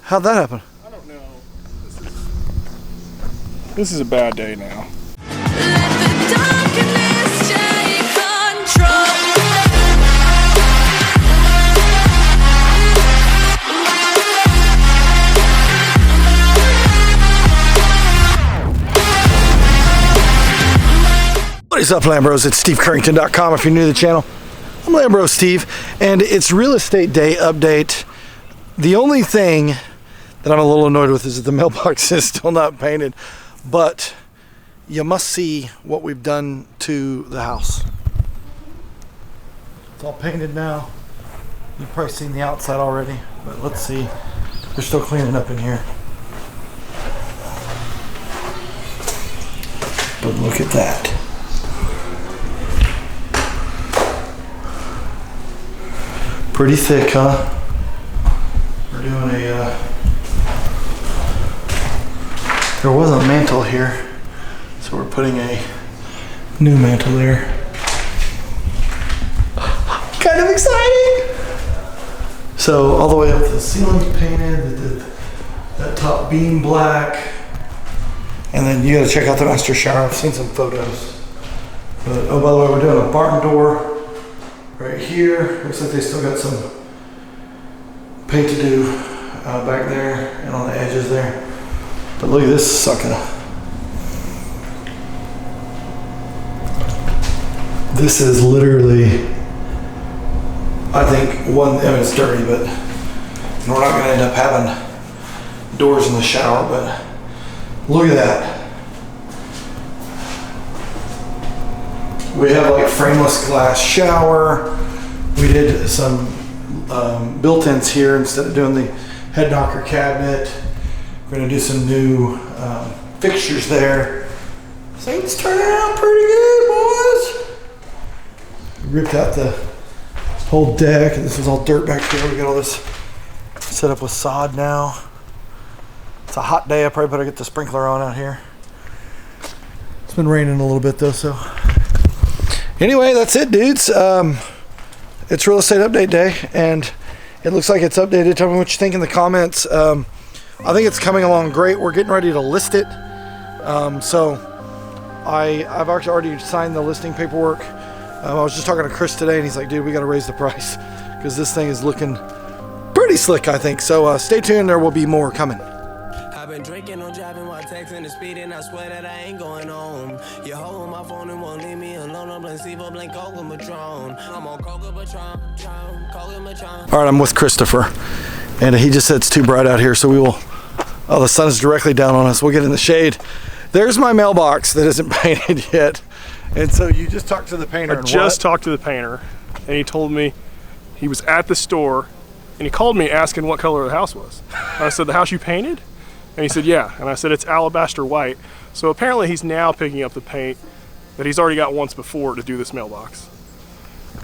How'd that happen? I don't know. This is a bad day now. Let the darkness take control. What is up, Lambros? It's SteveCurrington.com if you're new to the channel. I'm Lambro Steve, and it's real estate day update. The only thing that I'm a little annoyed with is that the mailbox is still not painted, but you must see what we've done to the house. It's all painted now. You've probably seen the outside already, but let's see. They're still cleaning up in here. But look at that. Pretty thick, huh? We're doing there was a mantle here, so we're putting a new mantle there. Kind of exciting! So all the way up to the ceiling's painted, that top beam black, and then you gotta check out the master shower. I've seen some photos. But oh, by the way, we're doing a barn door right here. Looks like they still got some paint to do back there and on the edges there. But look at this sucker. This is literally, I think, it's dirty, but we're not going to end up having doors in the shower, but look at that. We have like frameless glass shower. We did some built-ins here instead of doing the head knocker cabinet. We're gonna do some new fixtures there. Things turning out pretty good, boys. We ripped out the whole deck, and this was all dirt back here. We got all this set up with sod now. It's a hot day. I probably better get the sprinkler on out here. It's been raining a little bit though, so. Anyway, that's it, dudes. It's real estate update day, and it looks like it's updated. Tell me what you think in the comments. I think it's coming along great. We're getting ready to list it. So I've actually already signed the listing paperwork. I was just talking to Chris today, and he's like, dude, we got to raise the price because this thing is looking pretty slick, I think. So stay tuned. There will be more coming. I've been drinking or driving while texting and speeding. I swear that I ain't going home. You hold my phone and won't leave me alone. I'm blank Steve, blank Coca Matron. I'm on Coca Matron, Coca Matron. All right, I'm with Christopher, and he just said it's too bright out here, so we will. Oh, the sun is directly down on us. We'll get in the shade. There's my mailbox that isn't painted yet, and so you just talked to the painter. I just talked to the painter, and he told me he was at the store, and he called me asking what color the house was. And I said, the house you painted? And he said, yeah. And I said, it's alabaster white. So apparently he's now picking up the paint that he's already got once before to do this mailbox.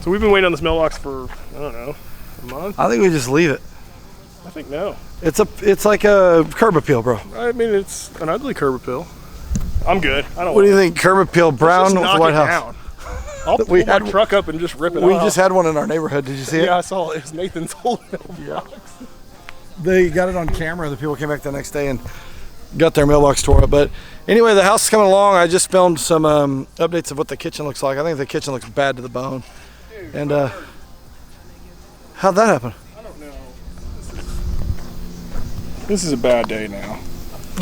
So we've been waiting on this mailbox for, I don't know, a month? I think we just leave it. I think no. It's like a curb appeal, bro. I mean, it's an ugly curb appeal. I'm good. I don't. What do you think? Curb appeal, brown with White House. I'll pull my truck up and just rip it off. We just had one in our neighborhood. Did you see it? Yeah, I saw it. It was Nathan's old mailbox. Yeah. They got it on camera. The people came back the next day and got their mailbox tore up. But anyway, the house is coming along. I just filmed some updates of what the kitchen looks like. I think the kitchen looks bad to the bone. Dude, and how'd that happen? I don't know. This is a bad day now.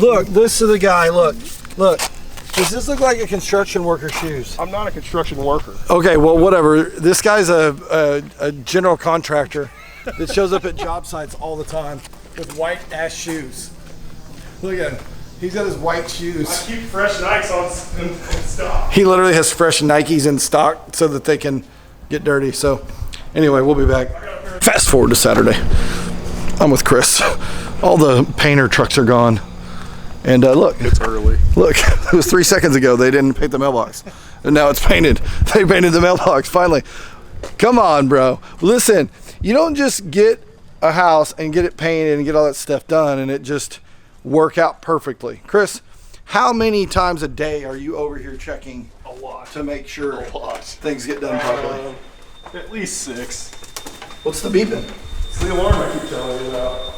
Look, this is the guy. Look. Does this look like a construction worker's shoes? I'm not a construction worker. Okay, well, whatever. This guy's a general contractor that shows up at job sites all the time with white ass shoes. Look at him. He's got his white shoes. I keep fresh Nikes in stock. He literally has fresh Nikes in stock so that they can get dirty. So anyway, we'll be back. Fast forward to Saturday. I'm with Chris. All the painter trucks are gone. And look. It's early. Look, it was 3 seconds ago. They didn't paint the mailbox. And now it's painted. They painted the mailbox finally. Come on, bro. Listen, you don't just get a house and get it painted and get all that stuff done and it just work out perfectly. Chris, how many times a day are you over here checking? A lot. To make sure a lot. Things get done properly? At least 6. What's the beeping? It's the alarm I keep telling you about.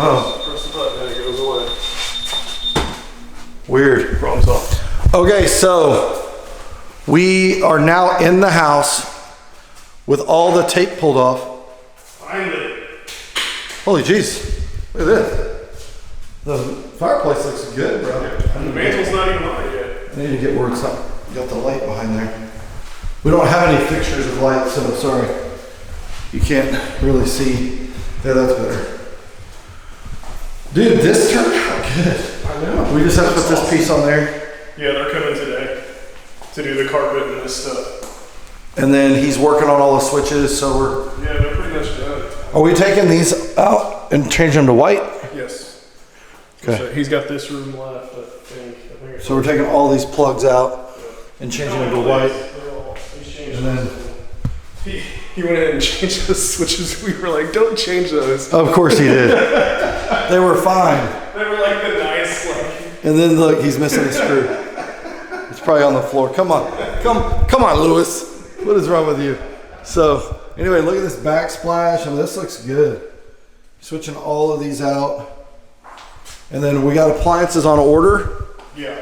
Oh, Press the button and it goes away. weird. Problem solved. Okay, so we are now in the house with all the tape pulled off. Finally. Holy jeez, look at this. The fireplace looks good, bro. The mantle's not even on it yet. I need to get where it's not, got the light behind there. We don't have any fixtures of light, so sorry. You can't really see. There, that's better. Dude, this turned out good. I know. We just have to put this piece on there. Yeah, they're coming today to do the carpet and this stuff. And then he's working on all the switches, so we're... Yeah, they're pretty much done. Are we taking these out and changing them to white? Yes. Okay. So he's got this room left, I think it's So we're taking all these plugs out and changing them to white. He's changed And then... He went in and changed the switches. We were like, don't change those. Of course he did. They were fine. They were like the nice, like... And then look, he's missing a screw. It's probably on the floor. Come on. Come on, Lewis. What is wrong with you? So, anyway, look at this backsplash. I mean, this looks good. Switching all of these out. And then we got appliances on order. Yeah.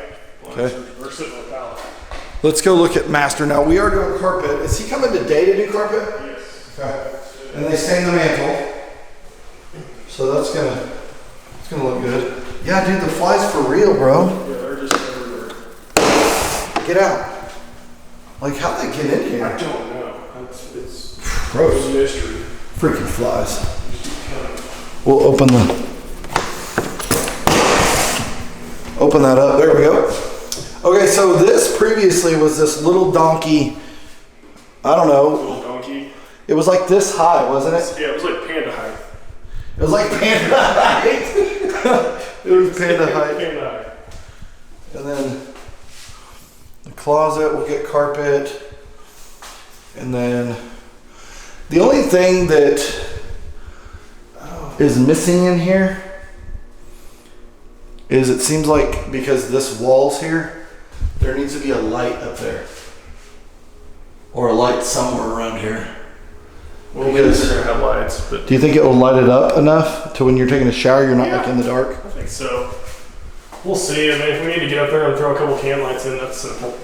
Okay. We're sitting on a pallet. Let's go look at master now. We are doing carpet. Is he coming today to do carpet? Yes. Okay. And they stain the mantle. So it's gonna look good. Yeah, dude, the flies for real, bro. Yeah, they're just everywhere. Get out. Like, how'd they get in I here? don't know. It's Gross. a mystery. Freaking flies. We'll open that up. There we go. Okay, so this previously was this little donkey. I don't know. Little donkey. It was like this high, wasn't it? Yeah, it was like panda height. It was like panda height. It was panda height. Panda height. And then the closet, we'll get carpet. And then the only thing that is missing in here is it seems like because this wall's here, there needs to be a light up there. Or a light somewhere around here. Well, Because- we're gonna have lights, but Do you think it will light it up enough to when you're taking a shower, you're not like in the dark? I think so. We'll see. I mean, if we need to get up there and throw a couple can lights in, that's simple.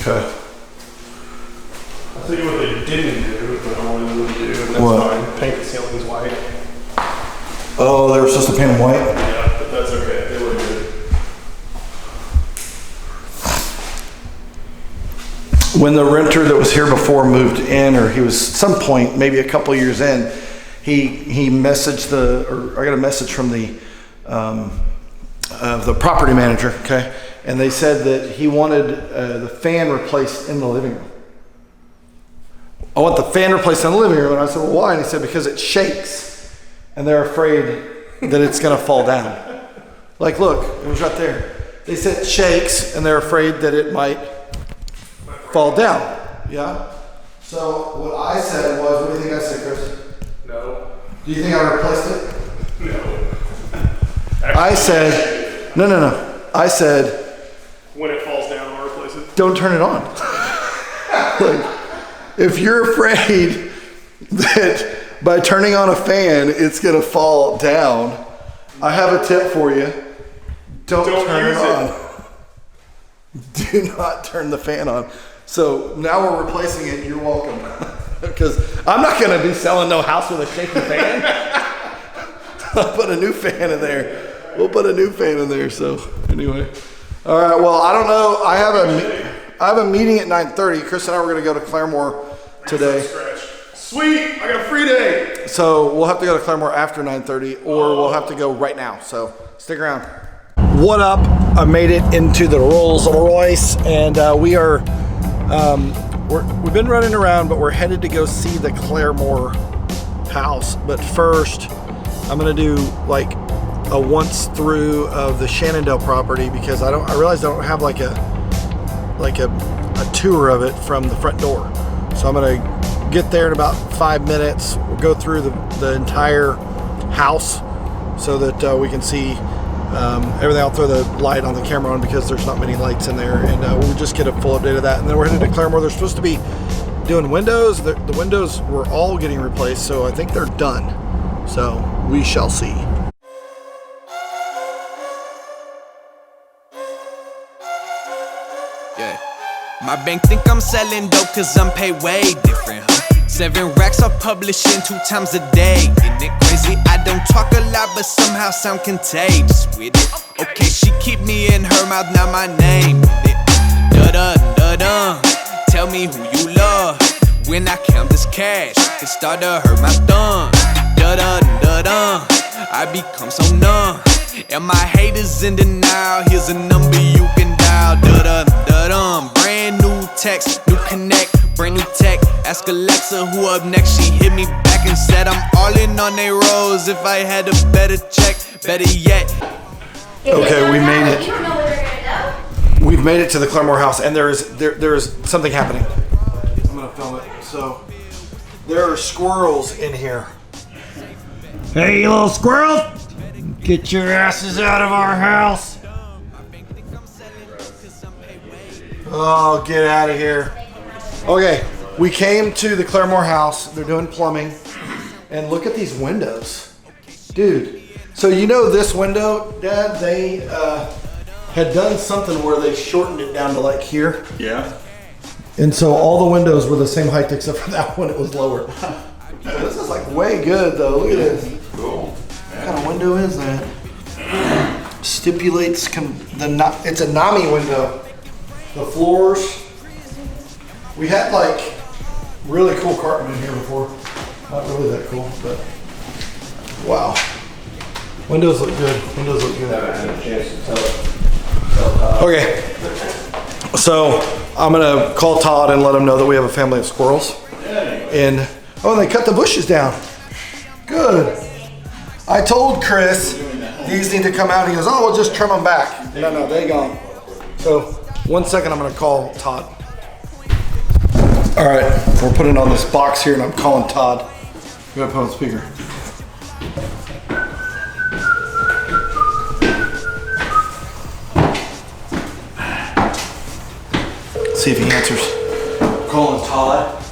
Okay. I'll tell you what they didn't do, but I wanted them to do, and that's What? fine. Paint the ceilings white. Oh, they were supposed to paint them white? Yeah, but that's okay. They look good. When the renter that was here before moved in, or he was some point, maybe a couple years in, he messaged I got a message from the property manager, okay? And they said that he wanted the fan replaced in the living room. I want the fan replaced in the living room. And I said, well, why? And he said, because it shakes and they're afraid that it's gonna fall down. Like, look, it was right there. They said it shakes and they're afraid that it might fall down. Yeah. So what I said was, what do you think I said, Chris? No. Do you think I replaced it? No. I said, no. I said, When it falls down, I'll replace it. don't turn it on. Like, if you're afraid that by turning on a fan, it's gonna fall down, I have a tip for you. Don't turn it use on. Do not turn the fan on. So now we're replacing it. You're welcome. Because I'm not going to be selling no house with a shaky fan. I'll put a new fan in there. We'll put a new fan in there. So anyway. All right. Well, I don't know. I have a meeting at 9:30. Chris and I were going to go to Claremore today. Sweet, I got a free day. So we'll have to go to Claremore after 9:30, or we'll have to go right now. So stick around. What up? I made it into the Rolls Royce, and we are we've been running around, but we're headed to go see the Claremore house. But first, I'm gonna do like a once through of the Shannondale property because I realized I don't have like a tour of it from the front door. So I'm gonna get there in about 5 minutes. We'll go through the entire house so that we can see everything. I'll throw the light on the camera on because there's not many lights in there, and we'll just get a full update of that. And then we're headed to Claremore. They're supposed to be doing windows. The windows were all getting replaced, so I think they're done. So we shall see. My bank think I'm selling dope cause I'm paid way different, huh? 7 racks of publishing 2 times a day. Isn't it crazy? I don't talk a lot but somehow sound contagious with it. Okay, she keep me in her mouth, not my name. Da-da-da-da. Tell me who you love. When I count this cash, it start to hurt my thumb. Da-da-da-da. I become so numb. And my haters in denial. Here's a number you can dial. Da-da-da-da. Brand new text, new connect, brand new tech. Ask Alexa who up next. She hit me back and said I'm all in on they rolls. If I had a better check, better yet. Okay, we made it. You don't know where they're gonna go? We've made it to the Claremore house, and there is something happening. I'm gonna film it. So there are squirrels in here. Hey, you little squirrel! Get your asses out of our house! Oh, get out of here! Okay, we came to the Claremore house. They're doing plumbing, and look at these windows, dude. So you know this window, Dad? They had done something where they shortened it down to like here. Yeah. And so all the windows were the same height except for that one, it was lower. This is like way good though, look at this. Cool. What kind of window is that? Stipulates, it's a NAMI window. The floors, we had like really cool carpet in here before. Not really that cool, but wow. Windows look good, windows look good. Okay, so I'm gonna call Todd and let him know that we have a family of squirrels. And, oh, they cut the bushes down. Good. I told Chris these need to come out. He goes, oh, we'll just trim them back. No, they gone. So, 1 second, I'm gonna call Todd. All right, we're putting on this box here and I'm calling Todd. We gotta put on speaker. See if he answers. I'm calling Todd,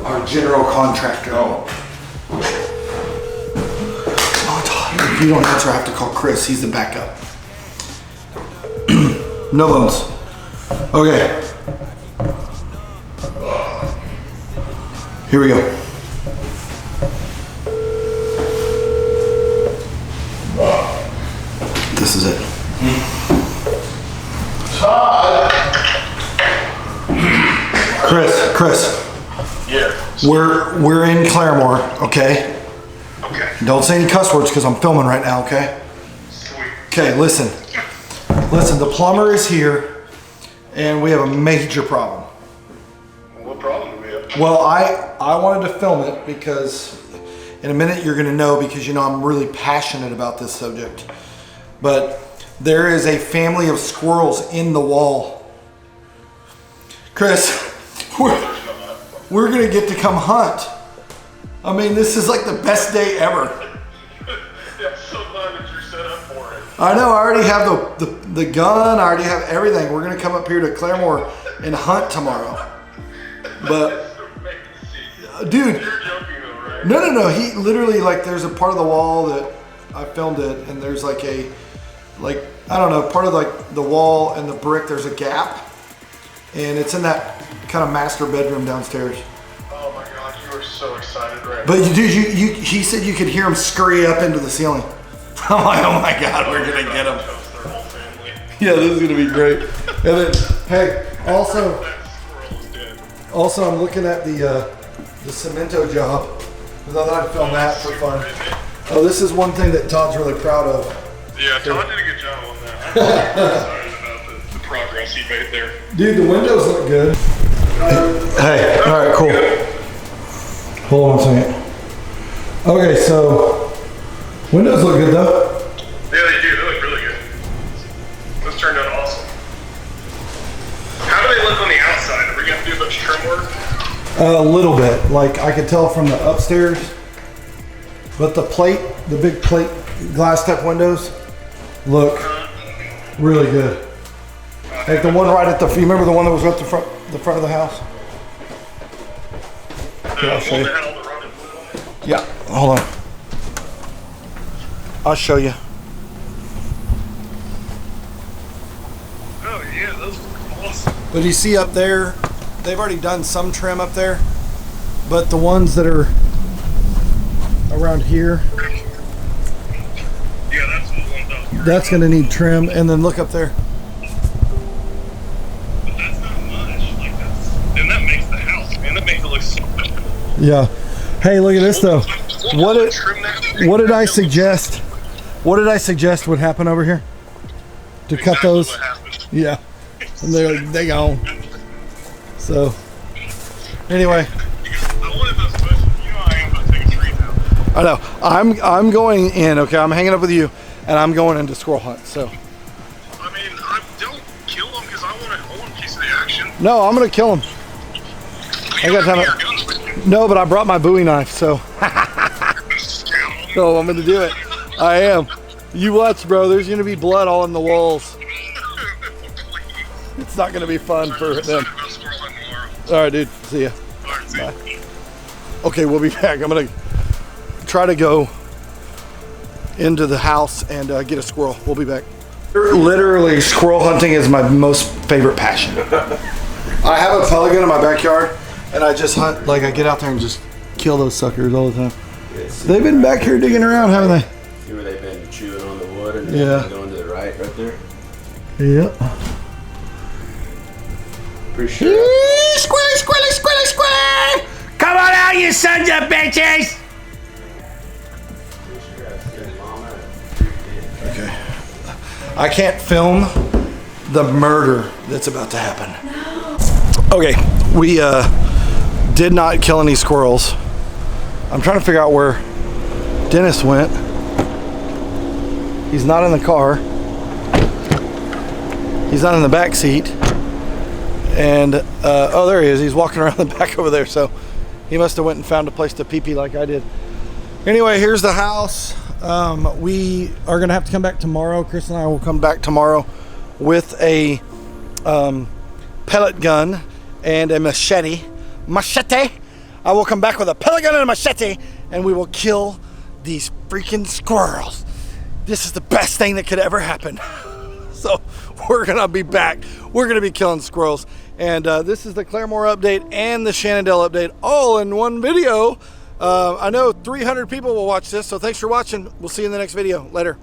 our general contractor. Oh, Todd. If you don't answer, I have to call Chris. He's the backup. No bones. Okay. Here we go. This is it. Todd. Chris. Yeah. We're in Claremore, okay? Okay. Don't say any cuss words because I'm filming right now, okay? Sweet. Okay, listen, the plumber is here and we have a major problem. What problem do we have? Well, I wanted to film it because in a minute you're gonna know because you know I'm really passionate about this subject. But there is a family of squirrels in the wall. Chris, we're gonna get to come hunt. I mean, this is like the best day ever. I'm so glad that you're set up for it. I know, I already have the gun, I already have everything. We're gonna come up here to Claremore and hunt tomorrow. But, dude, You're joking though, right? no, he literally, like, there's a part of the wall that I filmed it, and there's like I don't know, part of like the wall and the brick, there's a gap. And it's in that kind of master bedroom downstairs. Oh my God, you are so excited right But he said you could hear him scurry up into the ceiling. I'm like, oh my God, we're gonna get him. now. Toast their whole family. Yeah, this is gonna be great. And then, hey, also That squirrel is dead. I'm looking at the cemento job. I thought I'd film that for fun. Oh, this is one thing that Todd's really proud of. Yeah, Todd did a good job on that. I'm really excited about the progress he made there. Dude, the windows look good. Hey, all right, cool. Hold on a second. Okay, so windows look good though. Yeah, they do. They look really good. This turned out awesome. How do they look on the outside? Are we going to do a bunch of trim work? A little bit, like I could tell from the upstairs, but the big plate glass type windows look really good. Like the one right at you remember the one that was at the front of the house? Yeah, I'll show you. That had all the running wood on it? Yeah, hold on. I'll show you. Oh yeah, those look awesome. But you see up there, they've already done some trim up there, but the ones that are around here, Yeah, that's what one does. that's gonna need trim. And then look up there. But that's not much. Like and that makes the house, man. That makes it look so much better. Yeah. Hey, look at this though. What did Trim that. what did I suggest? What did I suggest would happen over here? To cut Exactly those? what happened. Yeah. And they gone. So anyway, I wanted those bushes. You know I am about to take a tree down. I know. I'm going in, okay? I'm hanging up with you and I'm going into squirrel hunt. So I mean, I don't kill them because I want a piece of the action. no, I'm gonna kill him. I got time. Your guns with you. No, but I brought my Bowie knife, so so I'm gonna do it. I am. You watch, bro. There's gonna be blood all in the walls. It's not gonna be fun for them. All right, dude. See ya. Bye. Okay, we'll be back. I'm gonna try to go into the house and get a squirrel. We'll be back. Literally, squirrel hunting is my most favorite passion. I have a pellet gun in my backyard, and I just hunt. Like I get out there and just kill those suckers all the time. They've been back here digging around, haven't they? See where they've been chewing on the wood and Yeah. going to the right there? Yep. Pretty sure. Squirrely, squirrely, squirrely, squirrely! Come on out, you sons of bitches! Okay. I can't film the murder that's about to happen. Okay, we did not kill any squirrels. I'm trying to figure out where Dennis went. He's not in the car. He's not in the back seat. And oh, there he is. He's walking around the back over there. So he must have went and found a place to pee-pee like I did. Anyway, here's the house. We are gonna have to come back tomorrow. Chris and I will come back tomorrow with a pellet gun and a machete. I will come back with a pellet gun and a machete, and we will kill these freaking squirrels. This is the best thing that could ever happen. So we're gonna be back. We're gonna be killing squirrels. And this is the Claremore update and the Shannondale update all in one video. I know 300 people will watch this, so thanks for watching. We'll see you in the next video. Later.